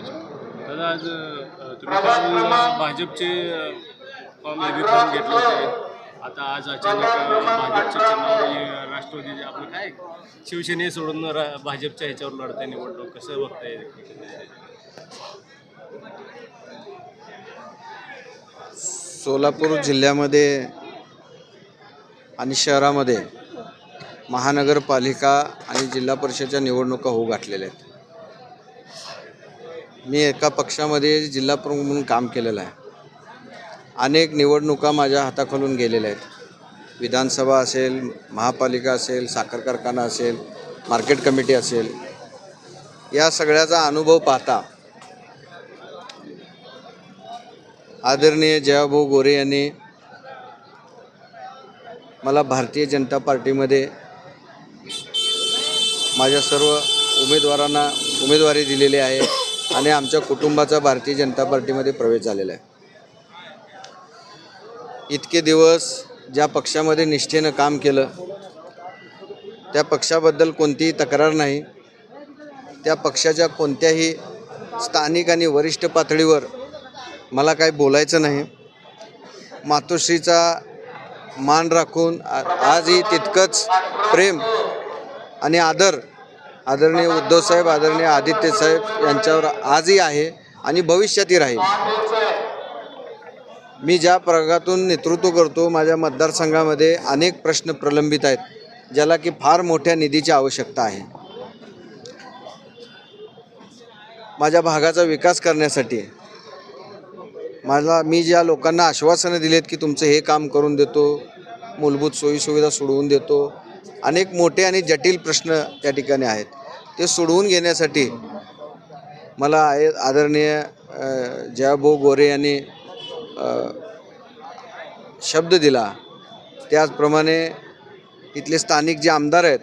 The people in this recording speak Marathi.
दादा आज तुम्ही काल भाजपचे फॉर्म फॉर्म घेतले होते. आता आज अचानक भाजपच्या चिन्हावर राष्ट्रवादी आपलं काय शिवसेने सोडून भाजपच्या ह्याच्यावर लढताय निवडणूक कसं बघताय? सोलापूर जिल्ह्यामध्ये आणि शहरामध्ये महानगरपालिका आणि जिल्हा परिषदेच्या निवडणुका होऊ घातलेल्या आहेत. मी एका पक्षामध्ये जिल्हा प्रमुख म्हणून काम केलेलं आहे. अनेक निवडणुका माझ्या हाताखालून गेलेल्या आहेत. विधानसभा असेल, महापालिका असेल, साखर कारखाना असेल, मार्केट कमिटी असेल, या सगळ्याचा अनुभव पाहता आदरणीय जयाभाऊ गोरे यांनी मला भारतीय जनता पार्टीमध्ये माझ्या सर्व उमेदवारांना उमेदवारी दिलेली आहे आणि आमच्या कुटुंबाचा भारतीय जनता पार्टीमध्ये प्रवेश झालेला आहे. इतके दिवस ज्या पक्षामध्ये निष्ठेनं काम केलं त्या पक्षाबद्दल कोणतीही तक्रार नाही. त्या पक्षाच्या कोणत्याही स्थानिक आणि वरिष्ठ पातळीवर मला काही बोलायचं नाही. मातोश्रीचा मान राखून आजही तितकंच प्रेम आणि आदर आदरणीय उद्धवसाहेब, आदरणीय आदित्यसाहेब यांच्यावर आजही आहे आणि भविष्यातही राहील. मी ज्या प्रभागातून नेतृत्व करतो, माझ्या मतदारसंघामध्ये अनेक प्रश्न प्रलंबित आहेत ज्याला की फार मोठ्या निधीची आवश्यकता आहे. माझ्या भागाचा विकास करण्यासाठी मी ज्या लोकांना आश्वासनं दिलेत की तुमचं हे काम करून देतो, मूलभूत सोयीसुविधा सोडवून देतो, अनेक मोठे आणि जटिल प्रश्न त्या ठिकाणी आहेत, ते सोडवून घेण्यासाठी मला आदरणीय जयाभाऊ गोरे यांनी शब्द दिला. त्याचप्रमाणे इथले स्थानिक जे आमदार आहेत